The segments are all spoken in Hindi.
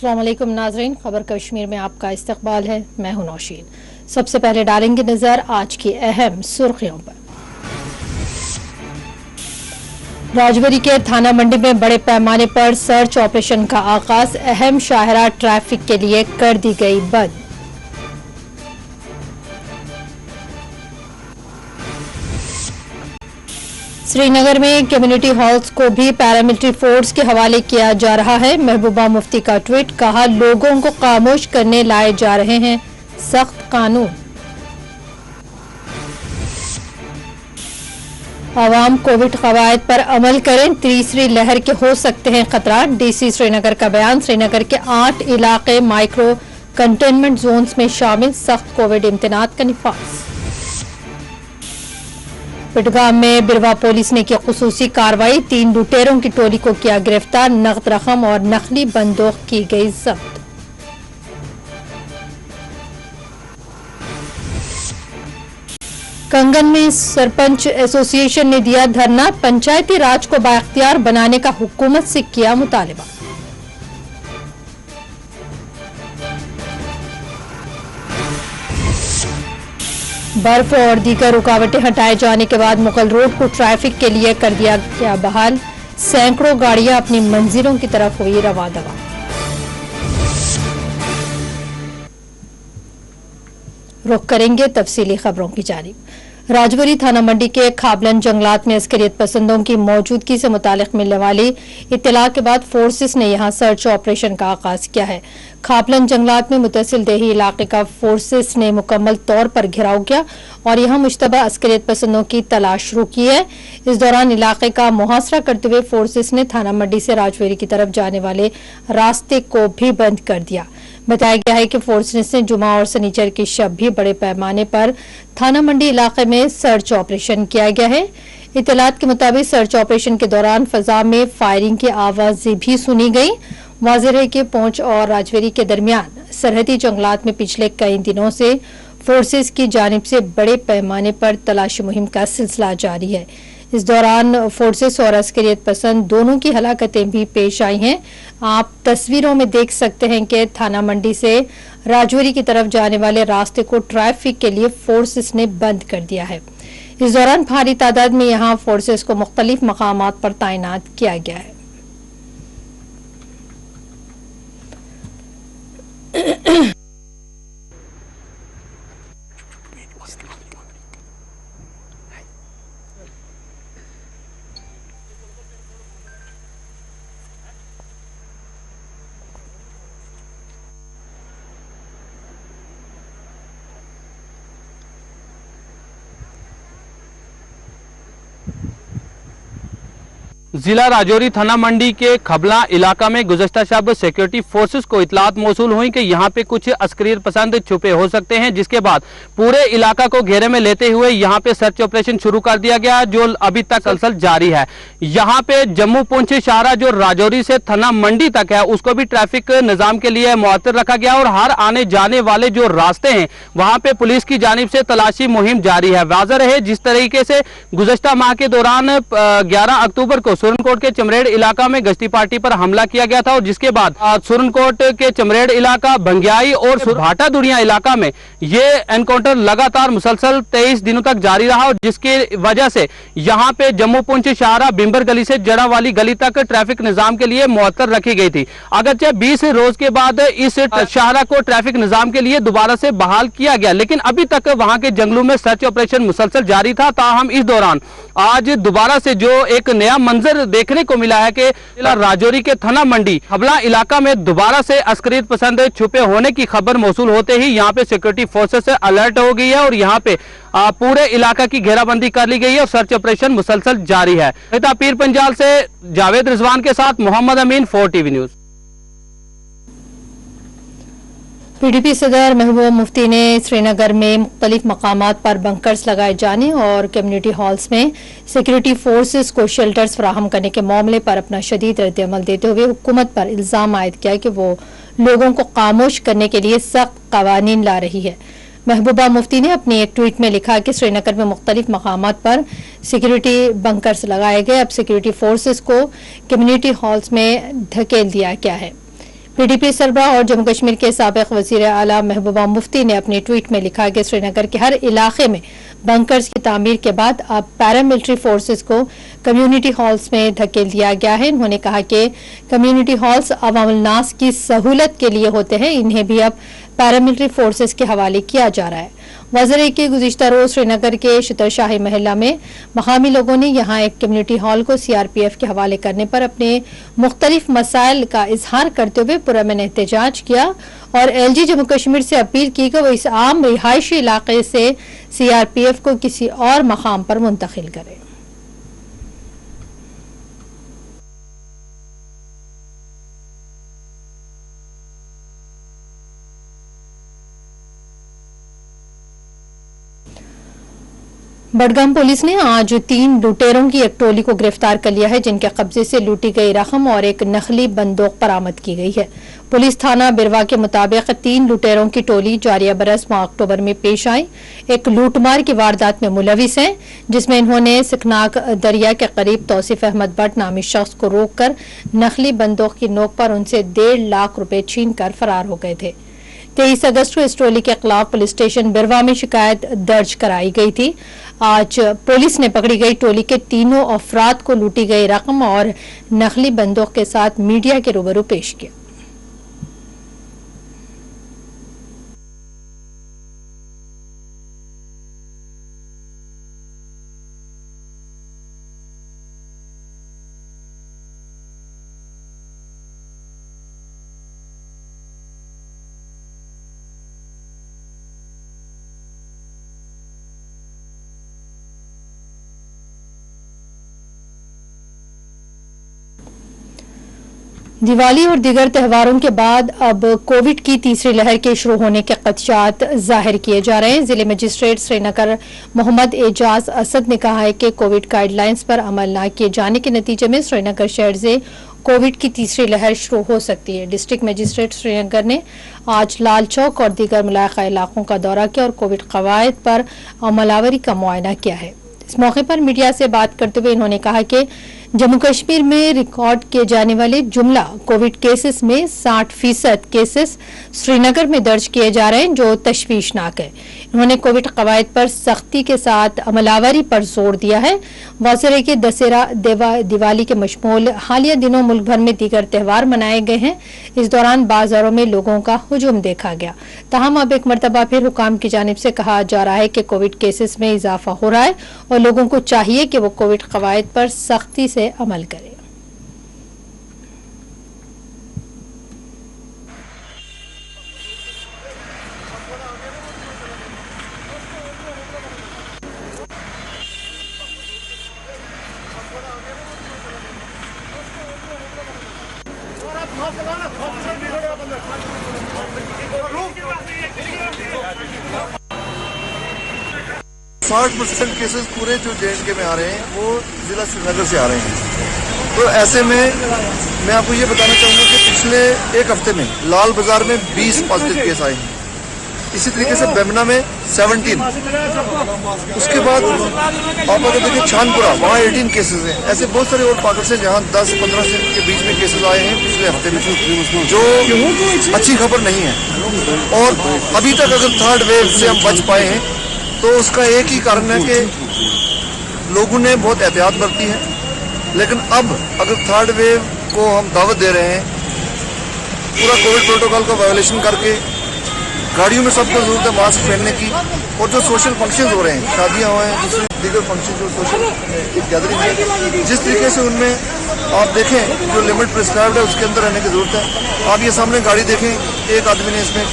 अस्सलाम वालेकुम नाज़रीन, खबर कश्मीर में आपका इस्तकबाल है। मैं हूं नौशीन। सबसे पहले डालेंगे नजर आज की अहम सुर्खियों पर। राजौरी के थाना मंडी में बड़े पैमाने पर सर्च ऑपरेशन का आगाज, अहम शाहरा ट्रैफिक के लिए कर दी गई बंद। श्रीनगर में कम्युनिटी हॉल्स को भी पैरामिलिट्री फोर्स के हवाले किया जा रहा है। महबूबा मुफ्ती का ट्वीट, कहा लोगों को खामोश करने लाए जा रहे हैं सख्त कानून। आवाम कोविड कवायद पर अमल करें, तीसरी लहर के हो सकते हैं खतरा। डीसी श्रीनगर का बयान, श्रीनगर के 8 इलाके माइक्रो कंटेनमेंट जोन्स में शामिल, सख्त कोविड इम्तनात का निफाज। पिटगाम में बिरवा पुलिस ने की खुसूसी कार्रवाई, 3 लुटेरों की टोली को किया गिरफ्तार, नकद रकम और नकली बंदूक की गई जब्त। कंगन में सरपंच एसोसिएशन ने दिया धरना, पंचायती राज को बाइख्तियार बनाने का हुकूमत से किया मुतालबा। बर्फ और दीगर रुकावटें हटाए जाने के बाद मुगल रोड को ट्रैफिक के लिए कर दिया गया बहाल, सैकड़ों गाड़ियां अपनी मंजिलों की तरफ हुई रवादवा। रुख करेंगे तफसीली खबरों की जानिब। राजौरी थाना मंडी के खाबलन जंगलात में अस्करियत पसंदों की मौजूदगी से मुतालिक मिलने वाली इत्तला के बाद फोर्सेस ने यहां सर्च ऑपरेशन का आगाज किया है। खाबलन जंगलात में मुतसिल देही इलाके का फोर्सेस ने मुकम्मल तौर पर घेराव किया और यहां मुश्तबा अस्करियत पसंदों की तलाश शुरू की है। इस दौरान इलाके का मुहासरा करते हुए फोर्सेस ने थाना मंडी से राजौरी की तरफ जाने वाले रास्ते को भी बंद कर दिया। बताया गया है कि फोर्सेस ने जुमा और सनीचर की शब भी बड़े पैमाने पर थाना मंडी इलाके में सर्च ऑपरेशन किया गया है। इत्तलात के मुताबिक सर्च ऑपरेशन के दौरान फजा में फायरिंग की आवाजें भी सुनी गई। वाज़ेह है कि पूंछ और राजौरी के दरमियान सरहदी जंगलात में पिछले कई दिनों से फोर्सेस की जानिब से बड़े पैमाने पर तलाशी मुहिम का सिलसिला जारी है। इस दौरान फोर्सेस और अस्करियत पसंद दोनों की हलाकतें भी पेश आई हैं। आप तस्वीरों में देख सकते हैं कि थाना मंडी से राजौरी की तरफ जाने वाले रास्ते को ट्रैफिक के लिए फोर्सेस ने बंद कर दिया है। इस दौरान भारी तादाद में यहां फोर्सेस को मुख्तलिफ मकामात पर तैनात किया गया है। जिला राजौरी थाना मंडी के खबला इलाका में गुज़श्ता शब सिक्योरिटी फोर्सेस को इतलात मौसूल हुई कि यहाँ पे कुछ अस्करियत पसंद छुपे हो सकते हैं, जिसके बाद पूरे इलाका को घेरे में लेते हुए यहाँ पे सर्च ऑपरेशन शुरू कर दिया गया, जो अभी तक सलसल जारी है। यहाँ पे जम्मू पुंछ शाहरा जो राजौरी से थाना मंडी तक है उसको भी ट्रैफिक निजाम के लिए मुअत्तर रखा गया और हर आने जाने वाले जो रास्ते हैं वहां पे पुलिस की जानिब से तलाशी मुहिम जारी है। वाज़ेह रहे जिस तरीके से गुज़श्ता माह के दौरान 11 अक्टूबर को सुरनकोट के चमरेड़ इलाका में गश्ती पार्टी पर हमला किया गया था और जिसके बाद सुरनकोट के चमरेड़ इलाका, बंगियाई और भाटा दुनिया इलाका में ये एनकाउंटर लगातार मुसलसल 23 दिनों तक जारी रहा और जिसकी वजह से यहाँ पे जम्मू पुंछ शाहरा बिम्बर गली से जड़ा वाली गली तक ट्रैफिक निजाम के लिए मुअत्तर रखी गई थी। अगरचे 20 रोज के बाद इस शाहरा को ट्रैफिक निजाम के लिए दोबारा से बहाल किया गया, लेकिन अभी तक वहां के जंगलों में सर्च ऑपरेशन मुसलसल जारी था। ताहम इस दौरान आज दोबारा से जो एक नया मंजर देखने को मिला है कि जिला राजौरी के थाना मंडी खबला इलाका में दोबारा से अस्करियत पसंद छुपे होने की खबर मौसूल होते ही यहाँ पे सिक्योरिटी फोर्सेस अलर्ट हो गई है और यहाँ पे पूरे इलाका की घेराबंदी कर ली गई है और सर्च ऑपरेशन मुसलसल जारी है। पीर पंजाल से जावेद रिजवान के साथ मोहम्मद अमीन, 4 TV न्यूज। पीडीपी सदर महबूबा मुफ्ती ने श्रीनगर में मुख्तलिफ मकामात पर बंकर्स लगाए जाने और कम्युनिटी हॉल्स में सिक्योरिटी फोर्सेस को शेल्टर्स फराहम करने के मामले पर अपना शदीद रद्द-ए-अमल देते हुए हुकूमत पर इल्जाम आयद किया कि वो लोगों को खामोश करने के लिए सख्त कवानीन ला रही है। महबूबा मुफ्ती ने अपनी एक ट्वीट में लिखा कि श्रीनगर में मुख्तलिफ मकामात पर सिक्योरिटी बंकर्स लगाए गए, अब सिक्योरिटी फोर्सेस को कम्युनिटी हॉल्स में धकेल दिया गया है। PDP सरबराह और जम्मू कश्मीर के साबिक वजीर आला महबूबा मुफ्ती ने अपने ट्वीट में लिखा कि श्रीनगर के हर इलाके में बंकर्स की तामीर के बाद अब पैरामिलिट्री फोर्सेस को कम्युनिटी हॉल्स में धकेल दिया गया है। उन्होंने कहा कि कम्युनिटी हॉल्स अवामुल नास की सहूलत के लिए होते हैं, इन्हें भी अब पैरामिलिट्री फोर्सेस के हवाले किया जा रहा है। वज़ीर के गुज़िश्ता रोज श्रीनगर के शितरशाही महल्ला में मकामी लोगों ने यहाँ एक कम्युनिटी हॉल को CRPF के हवाले करने पर अपने मुख्तलिफ मसाइल का इजहार करते हुए पुरअमन एहतजाज किया और LG जम्मू कश्मीर से अपील की कि वो इस आम रिहायशी इलाके से CRPF को किसी और मकाम पर मुंतकिल करे। बडगाम पुलिस ने आज 3 लुटेरों की एक टोली को गिरफ्तार कर लिया है, जिनके कब्जे से लूटी गई रकम और एक नकली बंदूक बरामद की गई है। पुलिस थाना बिरवा के मुताबिक 3 लुटेरों की टोली जारिया बरस माह अक्टूबर में पेश आई एक लूटमार की वारदात में मुलविस है, जिसमें इन्होंने सिकनाक दरिया के करीब तौसीफ अहमद भट्ट नामी शख्स को रोककर नकली बंदूक की नोक पर उनसे 1.5 लाख रुपए छीन कर फरार हो गए थे। 23 अगस्त को इस टोली के खिलाफ पुलिस स्टेशन बिरवा में शिकायत दर्ज कराई गई थी। आज पुलिस ने पकड़ी गई टोली के तीनों अफराद को लूटी गई रकम और नकली बंदूक के साथ मीडिया के रूबरू पेश किया। दिवाली और दीगर त्योहारों के बाद अब कोविड की तीसरी लहर के शुरू होने के खदशात जाहिर किए जा रहे हैं। जिले मजिस्ट्रेट श्रीनगर मोहम्मद एजाज असद ने कहा है कि कोविड गाइडलाइंस पर अमल न किए जाने के नतीजे में श्रीनगर शहर से कोविड की तीसरी लहर शुरू हो सकती है। डिस्ट्रिक्ट मजिस्ट्रेट श्रीनगर ने आज लाल चौक और दीगर मुलाका इलाकों का दौरा किया और कोविड कवायद पर अमलावरी का मुआयना किया है। इस मौके पर मीडिया से बात करते हुए इन्होंने कहा कि जम्मू कश्मीर में रिकॉर्ड किए जाने वाले जुमला कोविड केसेस में 60% केसेस श्रीनगर में दर्ज किए जा रहे हैं, जो तशवीशनाक है। उन्होंने कोविड कवायद पर सख्ती के साथ अमलावरी पर जोर दिया है। वाज़ेह के दशहरा दिवाली के मशमूल हालिया दिनों मुल्क भर में दीगर त्यौहार मनाए गए हैं। इस दौरान बाजारों में लोगों का हुजूम देखा गया। ताहम अब एक मरतबा फिर हुकाम की जानिब से कहा जा रहा है कि कोविड केसेस में इजाफा हो रहा है और लोगों को चाहिए कि वो कोविड कवायद पर सख्ती से अमल करें। % केसेस पूरे जो J&K में आ रहे हैं वो जिला श्रीनगर से आ रहे हैं। तो ऐसे में मैं आपको ये बताना चाहूँगा कि पिछले एक हफ्ते में लाल बाजार में 20 पॉजिटिव केस आए हैं। इसी तरीके से बेमना में 17। उसके बाद आप अगर देखें छानपुरा, वहाँ 18 केसेस हैं। ऐसे बहुत सारे और पॉकेट्स हैं जहाँ 10-15 के बीच में केसेस आए हैं पिछले हफ्ते में, जो अच्छी खबर नहीं है। और अभी तक अगर थर्ड वेव से हम बच पाए हैं तो उसका एक ही कारण है कि लोगों ने बहुत एहतियात बरती है। लेकिन अब अगर थर्ड वेव को हम दावत दे रहे हैं पूरा कोविड प्रोटोकॉल का वायोलेशन करके, गाड़ियों में सबको जरूरत है मास्क पहनने की, और जो सोशल फंक्शन हो रहे हैं, शादियाँ हुए हैं, दूसरे दीगर फंक्शन जो सोशल गैदरिंग है, जिस तरीके से उनमें आप देखें जो लिमिट प्रिस्क्राइब्ड है उसके अंदर रहने की जरूरत है। आप ये सामने गाड़ी देखें, एक आदमी ने इसमें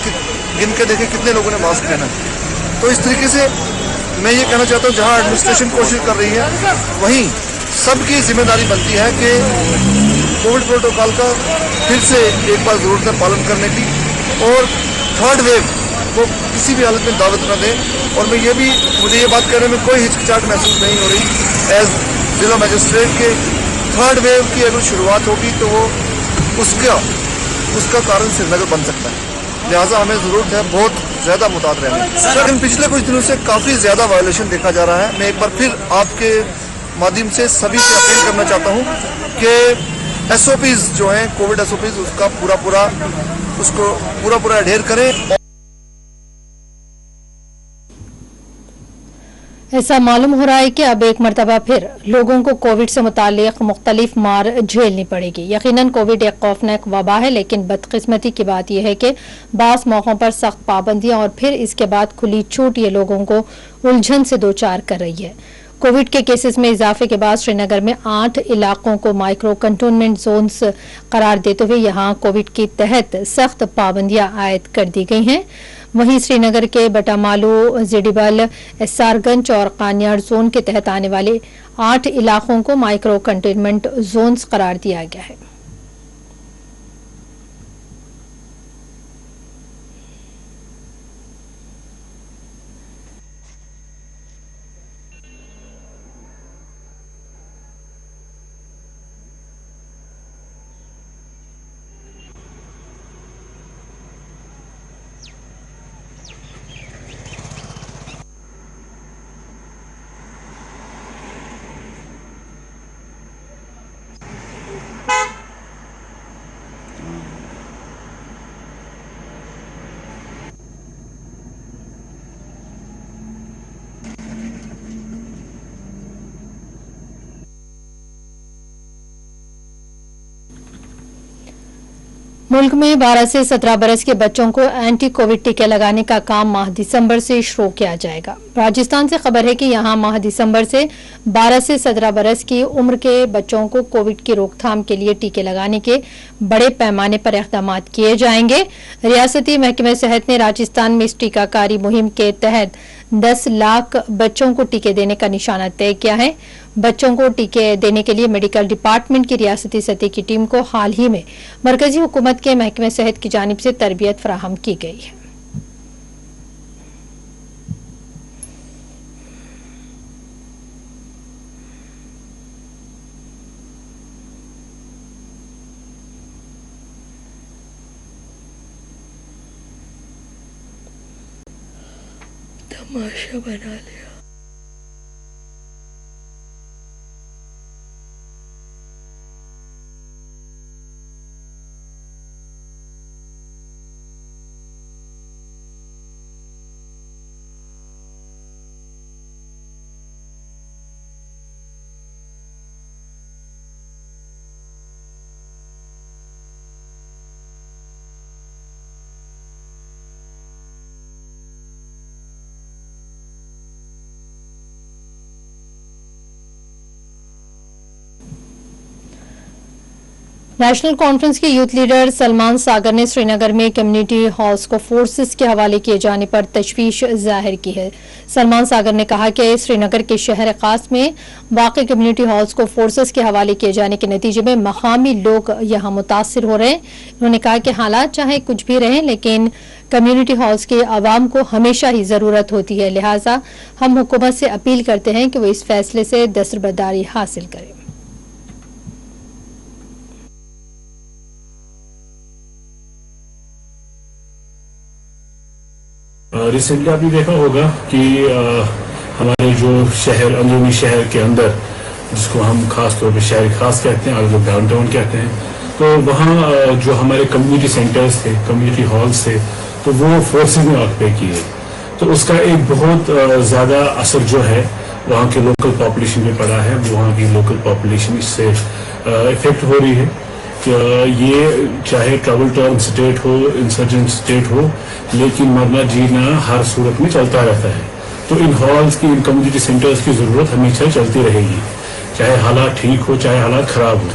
गिन के देखें कितने लोगों ने मास्क पहना है। तो इस तरीके से मैं ये कहना चाहता हूँ जहाँ एडमिनिस्ट्रेशन कोशिश कर रही है वहीं सबकी जिम्मेदारी बनती है कि कोविड प्रोटोकॉल का फिर से एक बार जरूरत है पालन करने की, और थर्ड वेव को किसी भी हालत में दावत न दें। और मुझे ये बात करने में कोई हिचकिचाहट महसूस नहीं हो रही। एज जिला मजिस्ट्रेट के थर्ड वेव की अगर शुरुआत होगी तो वो उसका कारण श्रीनगर बन सकता है। लिहाजा हमें ज़रूरत है बहुत ज़्यादा मुताद रहने की। लेकिन पिछले कुछ दिनों से काफ़ी ज़्यादा वायोलेशन देखा जा रहा है। मैं एक बार फिर आपके माध्यम से सभी से अपील करना चाहता हूँ कि SOPs जो हैं कोविड SOPs उसका पूरा अडेयर करें। ऐसा मालूम हो रहा है कि अब एक मरतबा फिर लोगों को कोविड से मुतालिक मुख्तलिफ मार झेलनी पड़ेगी। यकीनन कोविड एक खौफनाक वबा है, लेकिन बदकिस्मती की बात यह है कि बास मौकों पर सख्त पाबंदियां और फिर इसके बाद खुली छूट ये लोगों को उलझन से दो चार कर रही है। कोविड के केसेस में इजाफे के बाद श्रीनगर में 8 इलाकों को माइक्रो कंटेनमेंट जोन्स करार देते हुए यहां कोविड के तहत सख्त पाबंदियां आयद कर दी गई हैं। वहीं श्रीनगर के बटामालू, जिडिबल, एसआरगंज और कान्याड़ जोन के तहत आने वाले 8 इलाकों को माइक्रो कंटेनमेंट जोन्स करार दिया गया है। मुल्क में 12 से 17 बरस के बच्चों को एंटी कोविड टीके लगाने का काम माह दिसंबर से शुरू किया जाएगा। राजस्थान से खबर है कि यहां माह दिसंबर से 12 से 17 बरस की उम्र के बच्चों को कोविड की रोकथाम के लिए टीके लगाने के बड़े पैमाने पर इक़दाम किए जाएंगे। रियासती महकमे सेहत ने राजस्थान में इस टीकाकारी मुहिम के तहत 10 लाख बच्चों को टीके देने का निशाना तय किया है। बच्चों को टीके देने के लिए मेडिकल डिपार्टमेंट की रियासती सतह की टीम को हाल ही में मरकजी हुकूमत के महकमे सेहत की जानिब से तरबियत फराहम की गई है। तमाशा बना लिया। नेशनल कॉन्फ्रेंस के यूथ लीडर सलमान सागर ने श्रीनगर में कम्युनिटी हॉल्स को फोर्सेस के हवाले किए जाने पर तशवीश जाहिर की है। सलमान सागर ने कहा कि श्रीनगर के शहर खास में वाक़ कम्युनिटी हॉल्स को फोर्सेस के हवाले किए जाने के नतीजे में मकामी लोग यहां मुतासिर हो रहे हैं। उन्होंने कहा कि हालात चाहे कुछ भी रहें, लेकिन कम्युनिटी हॉल्स के आवाम को हमेशा ही जरूरत होती है। लिहाजा हम हुकूमत से अपील करते हैं कि वो इस फैसले से दस्तबरदारी हासिल करें। रिसेंटली आपने देखा होगा कि हमारे जो शहर, अंदरूनी शहर के अंदर, जिसको हम खास तौर पे शहर खास कहते हैं और लोग डाउनटाउन कहते हैं, तो वहाँ जो हमारे कम्युनिटी सेंटर्स थे, कम्युनिटी हॉल्स थे, तो वो फोर्सेस ने ऑक्यूपाई किए। तो उसका एक बहुत ज़्यादा असर जो है वहाँ के लोकल पॉपुलेशन पे पड़ा है। वहाँ की लोकल पॉपुलेशन इससे इफेक्ट हो रही है। ये चाहे ट्रबल टर्न स्टेट हो, इंसर्जेंट स्टेट हो, लेकिन मरना जीना हर सूरत में चलता रहता है। तो इन हॉल्स की, इन कम्युनिटी सेंटर्स की जरूरत हमेशा चलती रहेगी, चाहे हालात ठीक हो चाहे हालात खराब हो।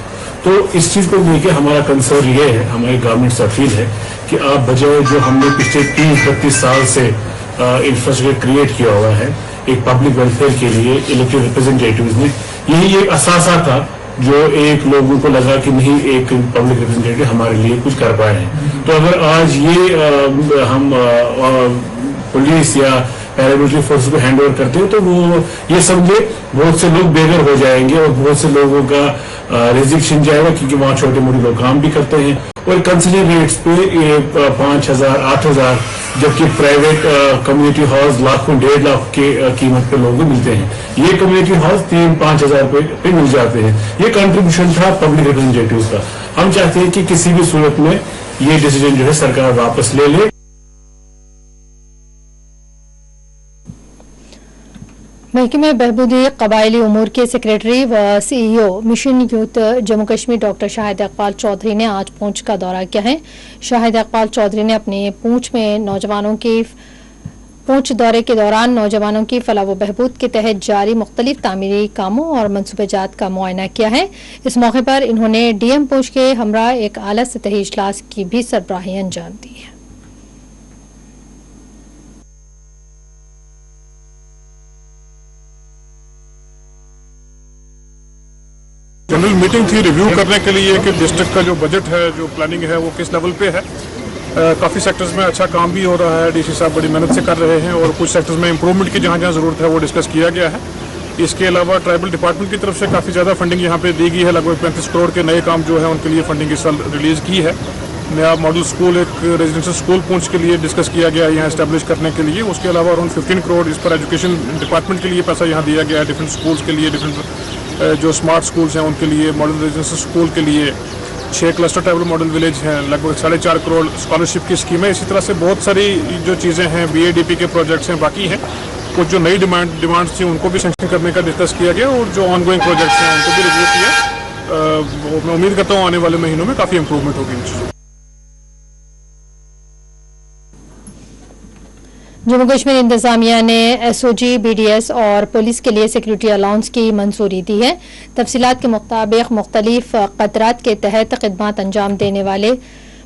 तो इस चीज को लेके हमारा कंसर्न ये है, हमारी गवर्नमेंट से अपील है कि आप बजाय जो हमने पिछले 30-32 साल से इंफ्रास्ट्रक्चर क्रिएट किया हुआ है एक पब्लिक वेलफेयर के लिए, इलेक्टेड रिप्रेजेंटेटिव्स ने, यही एक असासा था जो एक लोगों को लगा कि नहीं, एक पब्लिक रिप्रेजेंटेटिव हमारे लिए कुछ कर पाए हैं। तो अगर आज ये हम पुलिस या पैरामिलिट्री फोर्स को हैंड ओवर करते हैं तो वो ये समझे बहुत से लोग बेघर हो जाएंगे और बहुत से लोगों का रिजिक छिन जाएगा, क्योंकि वहाँ छोटे मोटे लोग काम भी करते हैं और कंसिडर रेट्स पे 5,000, 8,000, जबकि प्राइवेट कम्युनिटी हॉल्स लाखों, 1.5 लाख के कीमत पे लोगों को मिलते हैं। ये कम्युनिटी हॉल 3-5 हजार रुपए पे मिल जाते हैं। ये कंट्रीब्यूशन था पब्लिक रिप्रेजेंटेटिव का। हम चाहते हैं कि किसी भी सूरत में ये डिसीजन जो है सरकार वापस ले ले। महकमे बहबूदी कबायली उमूर के सेक्रेटरी व CEO mission youth Jammu Kashmir doctor Shahid Iqbal Chaudhary ने आज पूंछ का दौरा किया है। शाहिद इकबाल चौधरी ने अपने पूंछ दौरे के दौरान नौजवानों की फलाह व बहबूद के तहत जारी मुख्तलिफ तामीरी कामों और मनसूबाजात का मुआयना किया है। इस मौके पर इन्होंने DM पूंछ के हमरा एक आला सतही इजलास की भी सरबराही अंजाम दी है। जनरल मीटिंग थी रिव्यू करने के लिए कि डिस्ट्रिक्ट का जो बजट है, जो प्लानिंग है, वो किस लेवल पे है। काफ़ी सेक्टर्स में अच्छा काम भी हो रहा है, DC साहब बड़ी मेहनत से कर रहे हैं और कुछ सेक्टर्स में इंप्रूवमेंट की जहाँ जहाँ ज़रूरत है वो डिस्कस किया गया है। इसके अलावा ट्राइबल डिपार्टमेंट की तरफ से काफ़ी ज़्यादा फंडिंग यहाँ पे दी गई है। लगभग 35 करोड़ के नए काम जो है उनके लिए फंडिंग इस साल रिलीज़ की है। नया मॉडल स्कूल, एक रेजिडेंशियल स्कूल पूंछ के लिए डिस्कस किया गया है यहाँ इस्टेब्लिश करने के लिए। उसके अलावा अराउंड 15 करोड़ इस पर एजुकेशन डिपार्टमेंट के लिए पैसा यहाँ दिया गया है। डिफरेंट स्कूल्स के लिए, डिफरेंट जो स्मार्ट स्कूल्स हैं उनके लिए, मॉडल रेजिडेंशियल स्कूल के लिए 6 क्लस्टर ट्राइबल मॉडल विलेज हैं, लगभग 4.5 करोड़ स्कॉलरशिप की स्कीम है। इसी तरह से बहुत सारी जो चीज़ें हैं, BADP के प्रोजेक्ट्स हैं, बाकी हैं। कुछ जो नई डिमांड्स थी उनको भी सैंक्शन करने का डिस्कस किया गया और जो ऑनगोइंग प्रोजेक्ट्स हैं उनको भी रिव्यू किया। मैं उम्मीद करता हूँ आने वाले महीनों में काफ़ी इंप्रूवमेंट होगी इन चीज़ों। जम्मू कश्मीर इंतजामिया ने SOG, BDS और पुलिस के लिए सिक्योरिटी अलाउंस की मंजूरी दी है। तफसीलात के मुताबिक मुख्तलिफ कतरात के तहत खिदमत अंजाम देने वाले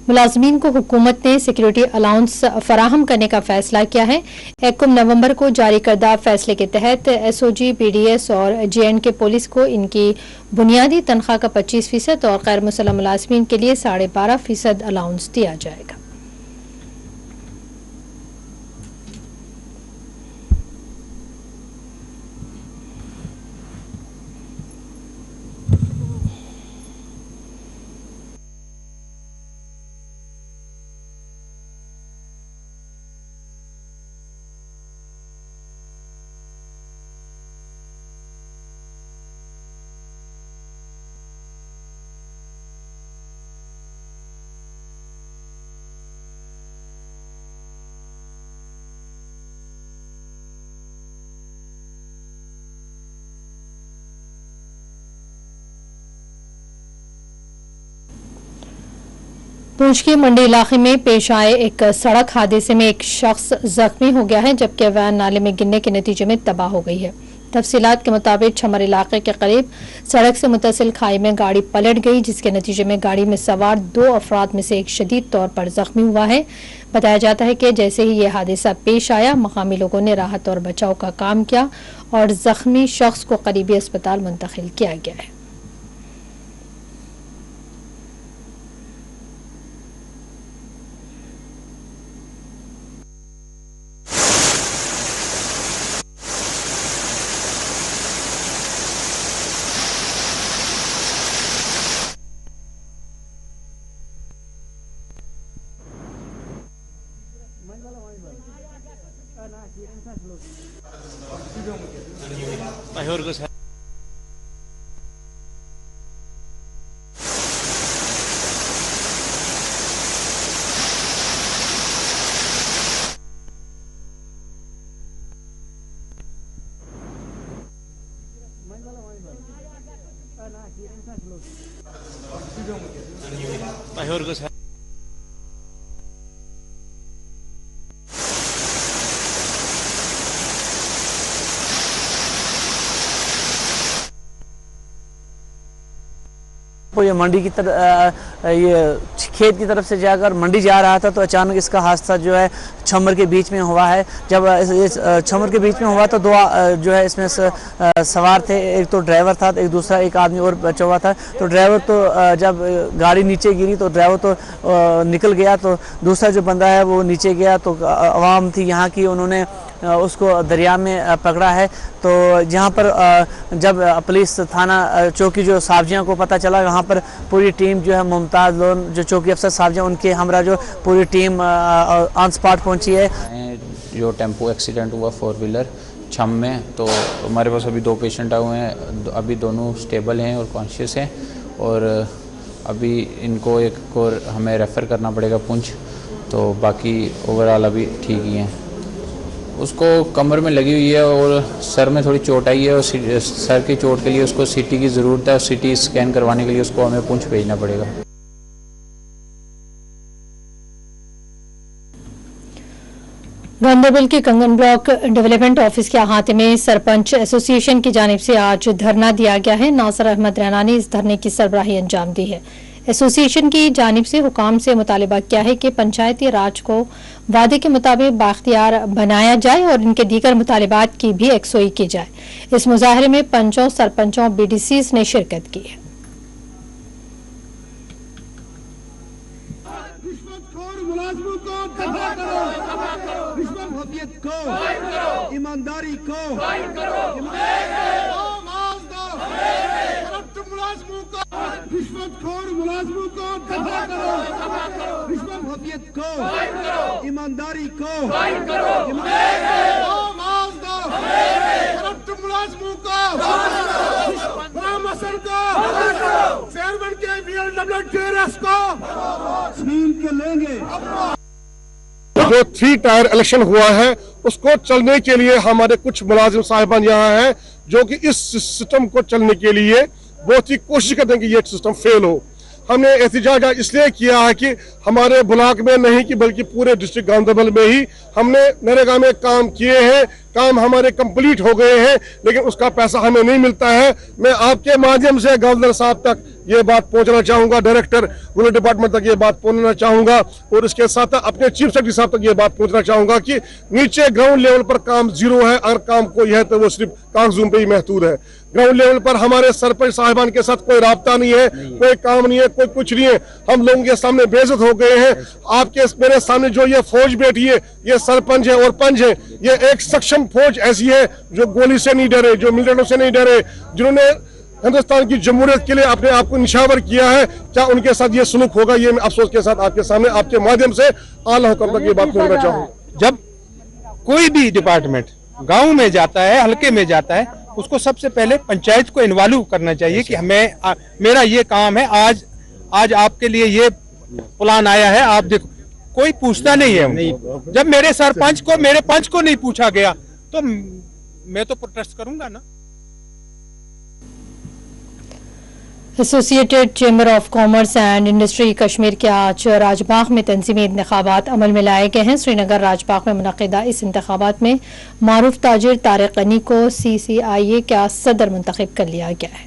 मुलाजमीन को हुकूमत ने सिक्योरिटी अलाउंस फराहम करने का फैसला किया है। 1 नवंबर को जारी करदा फैसले के तहत SOG, BDS और JNK पुलिस को इनकी बुनियादी तनख्वाह का 25% और गैर मुसल्लम मुलाजमीन के लिए 12.5% अलाउंस दिया जाएगा। पूंछ के मंडी इलाके में पेश आए एक सड़क हादसे में एक शख्स जख्मी हो गया है, जबकि वैन नाले में गिरने के नतीजे में तबाह हो गई है। तफसीलात के मुताबिक छमर इलाके के करीब सड़क से मुतसिल खाई में गाड़ी पलट गई, जिसके नतीजे में गाड़ी में सवार 2 अफराद में से एक शदीद तौर पर जख्मी हुआ है। बताया जाता है कि जैसे ही यह हादसा पेश आया, मकामी लोगों ने राहत और बचाव का काम किया और जख्मी शख्स को करीबी अस्पताल मुंतकिल किया गया है। ये मंडी की तरफ, ये खेत की तरफ से जाकर मंडी जा रहा था तो अचानक इसका हादसा जो है छमर के बीच में हुआ है। जब इस छमर के बीच में हुआ तो 2 जो है इसमें सवार थे, एक तो ड्राइवर था, एक दूसरा एक आदमी और बचा हुआ था। तो ड्राइवर तो जब गाड़ी नीचे गिरी तो ड्राइवर तो निकल गया, तो दूसरा जो बंदा है वो नीचे गया। तो आवाम थी यहाँ की, उन्होंने उसको दरिया में पकड़ा है। तो जहाँ पर जब पुलिस थाना चौकी जो सावजियाँ को पता चला, वहाँ पर पूरी टीम जो है मुमताज़ लोन जो चौकी अफसर सावजियाँ, उनके हमरा जो पूरी टीम ऑन स्पॉट पहुँची है। जो टेम्पो एक्सीडेंट हुआ 4 व्हीलर, छम में। तो हमारे पास अभी 2 पेशेंट आए हुए हैं, अभी दोनों स्टेबल हैं और कॉन्शियस हैं, और अभी इनको एक को हमें रेफ़र करना पड़ेगा पुंछ। तो बाकी ओवरऑल अभी ठीक ही हैं। उसको कमर में लगी हुई है और सर में थोड़ी चोट आई है, और सर की चोट के लिए उसको सीटी की ज़रूरत है। सीटी स्कैन करवाने के लिए उसको हमें पुंछ भेजना पड़ेगा। गांधरबल के कंगन ब्लॉक डेवलपमेंट ऑफिस के अहाते में सरपंच एसोसिएशन की जानिब से आज धरना दिया गया है। नासिर अहमद रैना ने इस धरने की सरबराही अंजाम दी है। एसोसिएशन की जानिब से हुकाम से मुतालिबा किया है कि पंचायती राज को वादे के मुताबिक बाख्तियार बनाया जाए और इनके दीगर मुतालिबात की भी यकसोई की जाए। इस मुजाहरे में पंचों, सरपंचों, BDCs ने शिरकत की है। ईमानदारी को रिश्वतखोर मुलाजमों को दफा करो, रिश्वत भोतियत को, ईमानदारी को, करप्ट मुलाजमों को, रामसन को, चेयरमैन के BLWTRS को छीन के लेंगे। जो 3 टायर इलेक्शन हुआ है उसको चलने के लिए हमारे कुछ मुलाजिम साहिबान यहाँ हैं जो कि इस सिस्टम को चलने के लिए बहुत ही कोशिश करते हैं कि ये सिस्टम फेल हो। हमने एहतजाज इसलिए किया है कि हमारे ब्लॉक में नहीं कि बल्कि पूरे डिस्ट्रिक्ट गांधरबल में ही हमने नरेगा में काम किए हैं, काम हमारे कंप्लीट हो गए हैं, लेकिन उसका पैसा हमें नहीं मिलता है। मैं आपके माध्यम से गवर्नर साहब तक ये बात पहुंचना चाहूंगा, डायरेक्टर रूरल डिपार्टमेंट तक ये बात पहुंचना चाहूंगा, और इसके साथ अपने चीफ सेक्रेटरी साहब तक ये बात पहुंचना चाहूंगा कि नीचे ग्राउंड लेवल पर काम जीरो है। अगर काम कोई है तो वो सिर्फ कागजों पे ही महदूद है। ग्राउंड लेवल पर हमारे सरपंच साहिबान के साथ कोई राब्ता नहीं है, कोई काम नहीं है, कोई कुछ नहीं है। हम लोगों के सामने बेइज्जत हो गए हैं। आपके मेरे सामने जो ये फौज बैठी है, ये सरपंच है और पंच है। ये एक सक्षम फौज ऐसी है जो गोली से नहीं डरे, जो मिलिटेंटों से नहीं डरे, जिन्होंने हिंदुस्तान की जमहूरियत के लिए अपने आप को निशावर किया है। क्या उनके साथ ये सलूक होगा, ये मैं अफसोस के साथ आपके सामने आपके माध्यम से आला हुक्म तक ये बात कहना चाहूंगा। जब कोई भी डिपार्टमेंट गांव में जाता है, हल्के में जाता है, उसको सबसे पहले पंचायत को इन्वॉल्व करना चाहिए कि मेरा ये काम है, आज आपके लिए ये प्लान आया है, आप देखो। कोई पूछता नहीं है। जब मेरे सरपंच को, मेरे पंच को नहीं पूछा गया तो मैं तो प्रोटेस्ट करूंगा ना। Associated chamber of commerce and industry Kashmir के आज राजबाग में तंजीमी इंतखाबात अमल में लाए गए हैं। श्रीनगर राजबाग में मुनक़िदा इस इंतखाबात में मारूफ ताजिर तारिक गनी को CCIA का सदर मुंतखब कर लिया गया है।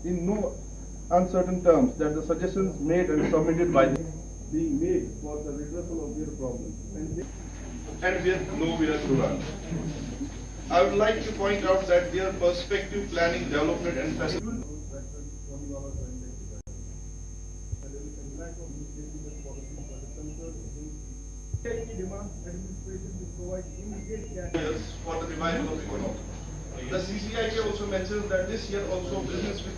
In no uncertain terms that the suggestions made and submitted by being made for the redressal of their problems and we have nowhere to run. I would like to point out that their perspective planning, development and facilitation for the revival of economy. The CCIA also mentions that this year also business with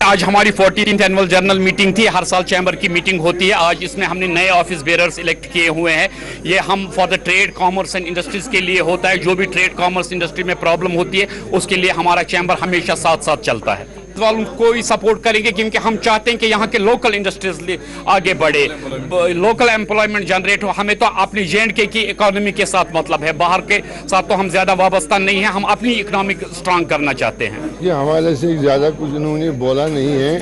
आज हमारी 14th एनुअल जर्नल मीटिंग थी। हर साल चैम्बर की मीटिंग होती है। आज इसमें हमने नए ऑफिस बेयरर्स इलेक्ट किए हुए हैं। ये हम for the trade commerce and industries के लिए होता है। जो भी ट्रेड कॉमर्स इंडस्ट्री में प्रॉब्लम होती है उसके लिए हमारा चैम्बर हमेशा साथ साथ चलता है। वालों को ही सपोर्ट करेंगे क्योंकि हम चाहते हैं कि यहाँ के लोकल इंडस्ट्रीज आगे बढ़े, लोकल एम्प्लॉयमेंट जनरेट हो। हमें तो अपनी J&K की इकोनॉमी के साथ मतलब है, बाहर के साथ तो हम ज़्यादा वाबस्ता नहीं है। हम अपनी इकोनॉमी स्ट्रांग करना चाहते हैं। ये हवाले से ज़्यादा कुछ इन्होंने बोला नहीं है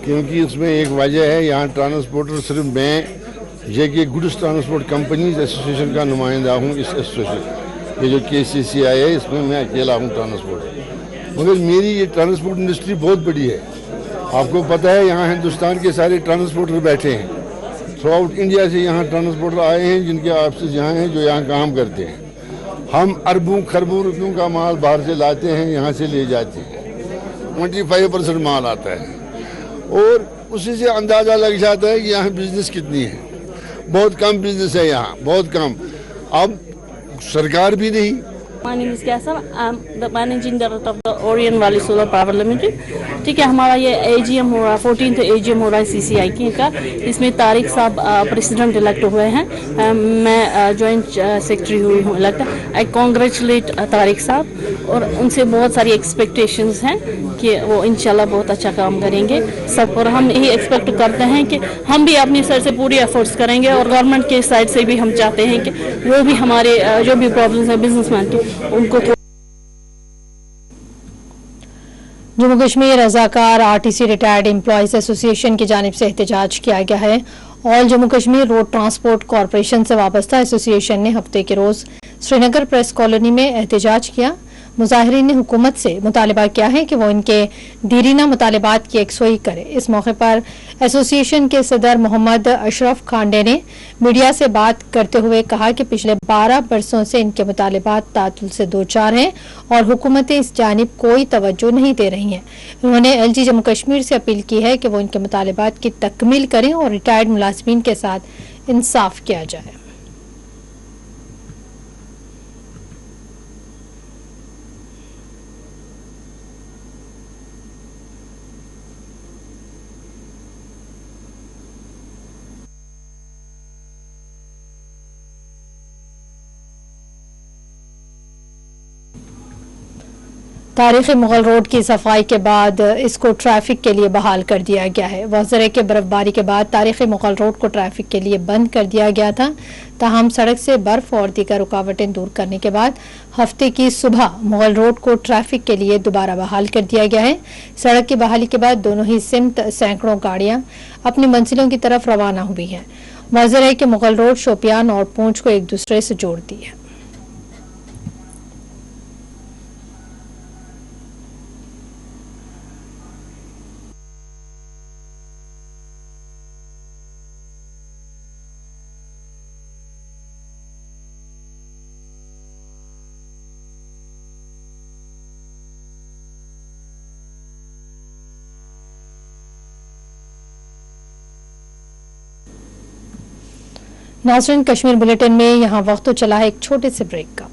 क्योंकि उसमें एक वजह है, यहाँ ट्रांसपोर्टर सिर्फ मैं J&K goods transport companies association का नुमाइंदा हूँ। इस एसोसिएशन ये जो KCCI है इसमें मैं अकेला हूँ ट्रांसपोर्ट। मगर मेरी ये ट्रांसपोर्ट इंडस्ट्री बहुत बड़ी है। आपको पता है यहाँ हिंदुस्तान के सारे ट्रांसपोर्टर बैठे हैं। थ्रू आउट इंडिया से यहाँ ट्रांसपोर्टर आए हैं जिनके ऑफिस यहाँ हैं, जो यहाँ काम करते हैं। हम अरबों खरबों रुपयों का माल बाहर से लाते हैं, यहाँ से ले जाते हैं। 25% माल आता है और उसी से अंदाज़ा लग जाता है कि यहाँ बिजनेस कितनी है। बहुत कम बिजनेस है यहाँ, बहुत कम। अब सरकार भी नहीं, My name is Kaisar. I'm the managing director of the Orient Valley Solar Power Limited. ठीक है, हमारा ये AGM हो रहा है, 14th AGM हो रहा है CCI का। इसमें तारिक साहब प्रेसिडेंट इलेक्ट हुए हैं। मैं जॉइंट सेक्रेटरी हुई हूँ इलेक्ट। आई कॉन्ग्रेचुलेट तारिक साहब, और उनसे बहुत सारी एक्सपेक्टेशंस हैं कि वो इंशाल्लाह बहुत अच्छा काम करेंगे सब, और हम यही एक्सपेक्ट करते हैं कि हम भी अपनी साइड से पूरी एफर्ट्स करेंगे, और गवर्नमेंट के साइड से भी हम चाहते हैं कि वो भी हमारे जो भी प्रॉब्लम्स हैं बिजनेसमैन की उनको। जम्मू कश्मीर रजाकार RTC रिटायर्ड एम्प्लॉयज एसोसिएशन की जानिब से एहतजाज किया गया है। All Jammu Kashmir road transport corporation से वाबस्ता एसोसिएशन ने हफ्ते के रोज श्रीनगर प्रेस कॉलोनी में एहतजाज किया। मुजाहिरीन ने हुकूमत से मुतालबा किया है कि वो इनके दीरीना मुतालबात की यकसोई करे। इस मौके पर एसोसिएशन के सदर मोहम्मद अशरफ खांडे ने मीडिया से बात करते हुए कहा कि पिछले 12 बरसों से इनके मुतालबात तातुल से दो चार हैं और हुकूमतें इस जानिब कोई तवज्जो नहीं दे रही हैं। उन्होंने LG जम्मू कश्मीर से अपील की है कि वो इनके मुतालबात की तकमील करें और रिटायर्ड मुलाजमीन के साथ इंसाफ किया जाए। तारीखी मुगल रोड की सफाई के बाद इसको ट्रैफिक के लिए बहाल कर दिया गया है। वज़रे के बर्फबारी के बाद तारीखी मुगल रोड को ट्रैफिक के लिए बंद कर दिया गया था। ताहम सड़क से बर्फ और दीगर रुकावटें दूर करने के बाद हफ्ते की सुबह मुगल रोड को ट्रैफिक के लिए दोबारा बहाल कर दिया गया है। सड़क की बहाली के बाद दोनों ही सिमत सैकड़ों गाड़ियां अपनी मंजिलों की तरफ रवाना हुई हैं। वज़रे के मुगल रोड शोपियान और पूंछ को एक दूसरे से जोड़ती है। नाज़रीन, कश्मीर बुलेटिन में यहाँ वक्त तो चला है एक छोटे से ब्रेक का।